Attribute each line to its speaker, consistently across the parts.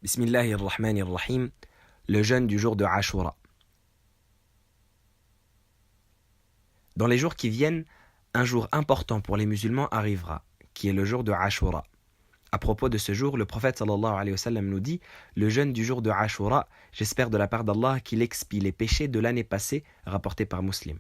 Speaker 1: Bismillahirrahmanirrahim, le jeûne du jour de Ashura. Dans les jours qui viennent, un jour important pour les musulmans arrivera, qui est le jour de Ashura. À propos de ce jour, le prophète sallallahu alayhi wa sallam nous dit « Le jeûne du jour de Ashura, j'espère de la part d'Allah qu'il expie les péchés de l'année passée, rapporté par Muslim. »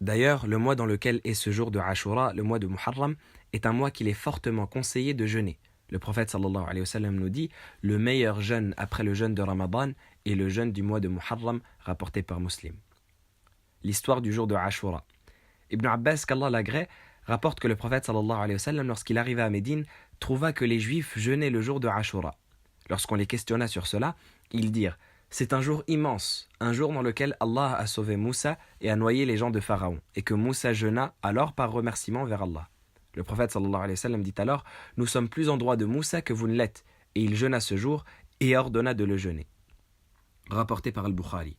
Speaker 1: D'ailleurs, le mois dans lequel est ce jour de Ashura, le mois de Muharram, est un mois qu'il est fortement conseillé de jeûner. Le prophète sallallahu alayhi wa sallam nous dit « Le meilleur jeûne après le jeûne de Ramadan est le jeûne du mois de Muharram, rapporté par Muslim. » L'histoire du jour de Ashura. Ibn Abbas, qu'Allah l'agrée, rapporte que le prophète sallallahu alayhi wa sallam, lorsqu'il arriva à Médine, trouva que les Juifs jeûnaient le jour de Ashura. Lorsqu'on les questionna sur cela, ils dirent « C'est un jour immense, un jour dans lequel Allah a sauvé Moussa et a noyé les gens de Pharaon, et que Moussa jeûna alors par remerciement vers Allah. » Le prophète sallallahu alayhi wa sallam dit alors « Nous sommes plus en droit de Moussa que vous ne l'êtes. » Et il jeûna ce jour et ordonna de le jeûner. Rapporté par Al-Bukhari.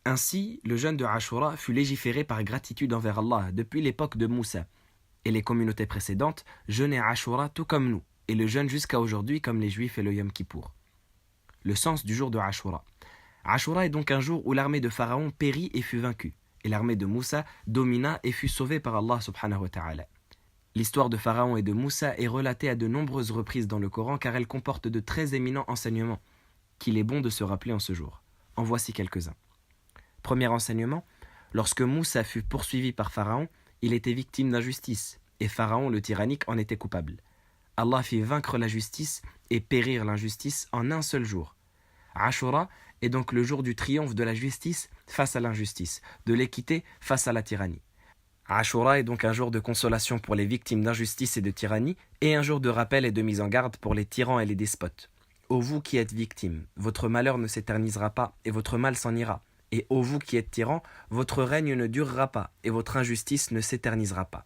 Speaker 1: Ainsi, le jeûne de Ashura fut légiféré par gratitude envers Allah depuis l'époque de Moussa. Et les communautés précédentes jeûnaient Ashura tout comme nous, et le jeûnent jusqu'à aujourd'hui comme les Juifs et le Yom Kippour. Le sens du jour de Ashura. Ashura est donc un jour où l'armée de Pharaon périt et fut vaincue, et l'armée de Moussa domina et fut sauvée par Allah subhanahu wa ta'ala. L'histoire de Pharaon et de Moussa est relatée à de nombreuses reprises dans le Coran car elle comporte de très éminents enseignements qu'il est bon de se rappeler en ce jour. En voici quelques-uns. Premier enseignement, lorsque Moussa fut poursuivi par Pharaon, il était victime d'injustice, et Pharaon le tyrannique en était coupable. Allah fit vaincre la justice et périr l'injustice en un seul jour. Ashura est donc le jour du triomphe de la justice face à l'injustice, de l'équité face à la tyrannie. Ashura est donc un jour de consolation pour les victimes d'injustice et de tyrannie, et un jour de rappel et de mise en garde pour les tyrans et les despotes. Ô vous qui êtes victimes, votre malheur ne s'éternisera pas, et votre mal s'en ira. Et ô vous qui êtes tyran, votre règne ne durera pas, et votre injustice ne s'éternisera pas.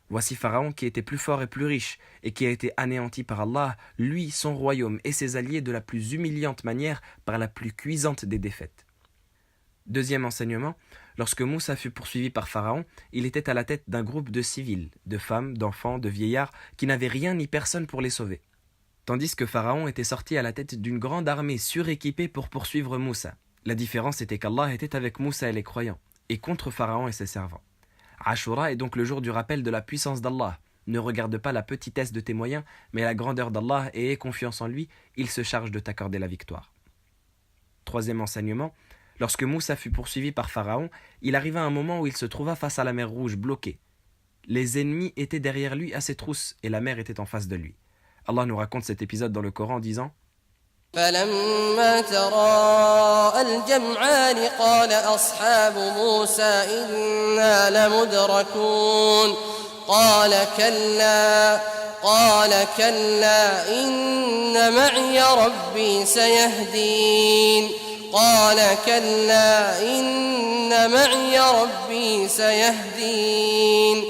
Speaker 1: Voici Pharaon qui était plus fort et plus riche, et qui a été anéanti par Allah, lui, son royaume et ses alliés de la plus humiliante manière, par la plus cuisante des défaites. Deuxième enseignement, lorsque Moussa fut poursuivi par Pharaon, il était à la tête d'un groupe de civils, de femmes, d'enfants, de vieillards, qui n'avaient rien ni personne pour les sauver. Tandis que Pharaon était sorti à la tête d'une grande armée suréquipée pour poursuivre Moussa. La différence était qu'Allah était avec Moussa et les croyants, et contre Pharaon et ses servants. Ashura est donc le jour du rappel de la puissance d'Allah. Ne regarde pas la petitesse de tes moyens, mais la grandeur d'Allah et aie confiance en lui, il se charge de t'accorder la victoire. Troisième enseignement, lorsque Moussa fut poursuivi par Pharaon, il arriva un moment où il se trouva face à la mer Rouge bloquée. Les ennemis étaient derrière lui à ses trousses, et la mer était en face de lui. Allah nous raconte cet épisode dans le Coran en disant
Speaker 2: فلما تراءى الجمعان قال أصحاب موسى إنا لمدركون قال كلا إن معي ربي سيهدين قال كلا إن معي ربي سيهدين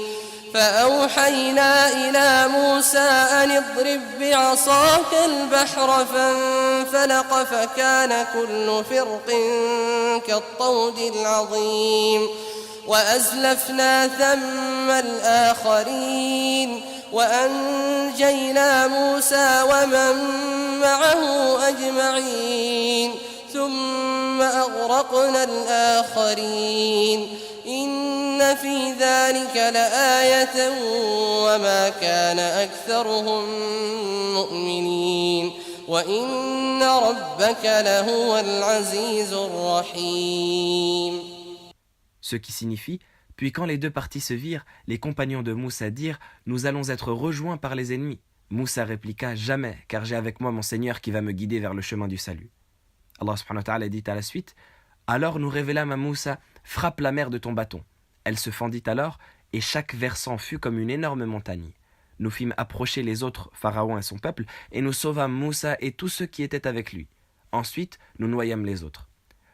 Speaker 2: فأوحينا إلى موسى أن اضرب بعصاك البحر فانفلق فكان كل فرق كالطود العظيم وأزلفنا ثم الآخرين وأنجينا موسى ومن معه أجمعين ثم أغرقنا الآخرين إن في ذلك لآية وما كان أكثرهم مؤمنين وإن ربك لهو العزيز الرحيم.
Speaker 1: Ce qui signifie « Puis quand les deux parties se virent, les compagnons de Moussa dirent « Nous allons être rejoints par les ennemis. » Moussa répliqua « Jamais, car j'ai avec moi mon Seigneur qui va me guider vers le chemin du salut. » Allah subhanahu wa ta'ala dit à la suite « Alors nous révélâmes à Moussa « Frappe la mer de ton bâton. » Elle se fendit alors, et chaque versant fut comme une énorme montagne. Nous fîmes approcher les autres, Pharaon et son peuple, et nous sauvâmes Moussa et tous ceux qui étaient avec lui. Ensuite, nous noyâmes les autres.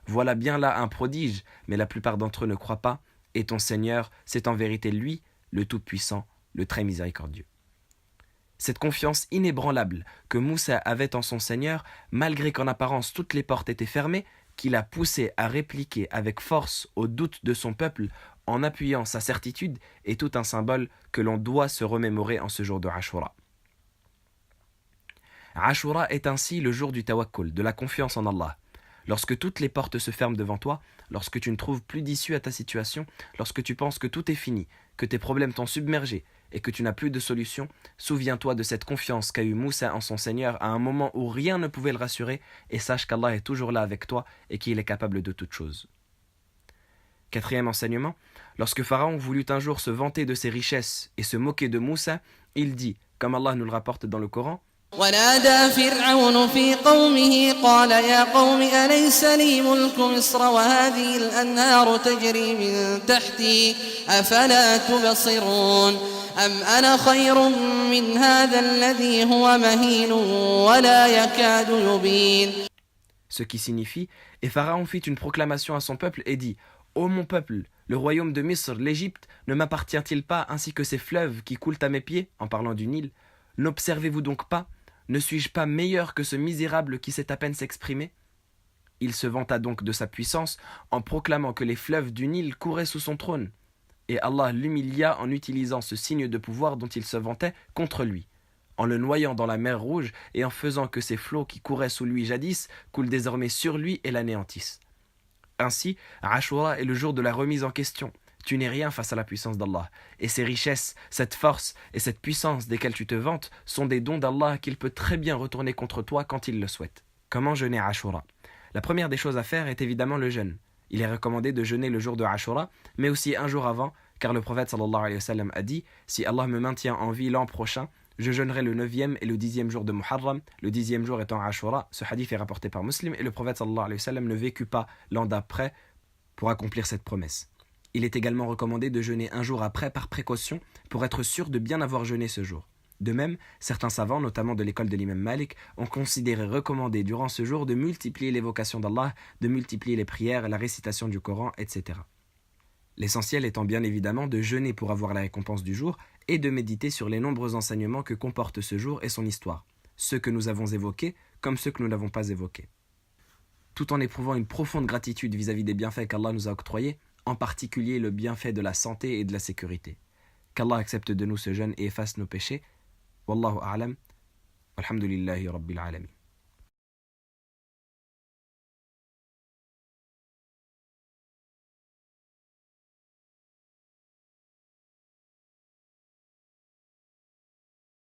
Speaker 1: Voilà bien là un prodige, mais la plupart d'entre eux ne croient pas, et ton Seigneur, c'est en vérité lui, le Tout-Puissant, le Très Miséricordieux. Cette confiance inébranlable que Moussa avait en son Seigneur, malgré qu'en apparence toutes les portes étaient fermées, qui l'a poussé à répliquer avec force aux doutes de son peuple en appuyant sa certitude est tout un symbole que l'on doit se remémorer en ce jour de Ashura. Ashura est ainsi le jour du tawakkul, de la confiance en Allah. Lorsque toutes les portes se ferment devant toi, lorsque tu ne trouves plus d'issue à ta situation, lorsque tu penses que tout est fini, que tes problèmes t'ont submergé et que tu n'as plus de solution, souviens-toi de cette confiance qu'a eue Moussa en son Seigneur à un moment où rien ne pouvait le rassurer et sache qu'Allah est toujours là avec toi et qu'il est capable de toutes choses. Quatrième enseignement, lorsque Pharaon voulut un jour se vanter de ses richesses et se moquer de Moussa, il dit, comme Allah nous le rapporte dans le Coran,
Speaker 2: ونادى فرعون في قومه قال يا قوم أليس لي ملك مصر وهذه الأنهار تجري من تحتي أفلا تبصرون أم أنا خير من هذا الذي هو مهين ولا يكاد يبين.
Speaker 1: Ce qui signifie, et Pharaon fit une proclamation à son peuple et dit, ô mon peuple, le royaume de Misr, l'Égypte, ne m'appartient-il pas ainsi que ces fleuves qui coulent à mes pieds, en parlant du Nil? N'observez-vous donc pas? Ne suis-je pas meilleur que ce misérable qui sait à peine s'exprimer? Il se vanta donc de sa puissance en proclamant que les fleuves du Nil couraient sous son trône. Et Allah l'humilia en utilisant ce signe de pouvoir dont il se vantait contre lui, en le noyant dans la mer Rouge et en faisant que ces flots qui couraient sous lui jadis coulent désormais sur lui et l'anéantissent. Ainsi, Ashura est le jour de la remise en question. Tu n'es rien face à la puissance d'Allah. Et ces richesses, cette force et cette puissance desquelles tu te vantes sont des dons d'Allah qu'il peut très bien retourner contre toi quand il le souhaite. Comment jeûner Ashura? La première des choses à faire est évidemment le jeûne. Il est recommandé de jeûner le jour de Ashura, mais aussi un jour avant, car le prophète sallallahu alayhi wa sallam a dit « Si Allah me maintient en vie l'an prochain, je jeûnerai le 9e et le 10e jour de Muharram, le 10e jour étant Ashura. » Ce hadith est rapporté par Muslim et le prophète sallallahu alayhi wa sallam ne vécut pas l'an d'après pour accomplir cette promesse. Il est également recommandé de jeûner un jour après par précaution pour être sûr de bien avoir jeûné ce jour. De même, certains savants, notamment de l'école de l'imam Malik, ont considéré recommandé durant ce jour de multiplier l'évocation d'Allah, de multiplier les prières, la récitation du Coran, etc. L'essentiel étant bien évidemment de jeûner pour avoir la récompense du jour et de méditer sur les nombreux enseignements que comporte ce jour et son histoire, ceux que nous avons évoqués comme ceux que nous n'avons pas évoqués. Tout en éprouvant une profonde gratitude vis-à-vis des bienfaits qu'Allah nous a octroyés, en particulier le bienfait de la santé et de la sécurité. Qu'Allah accepte de nous ce jeûne et efface nos péchés. Wallahu a'lam. Alhamdulillahi Rabbil Alamin.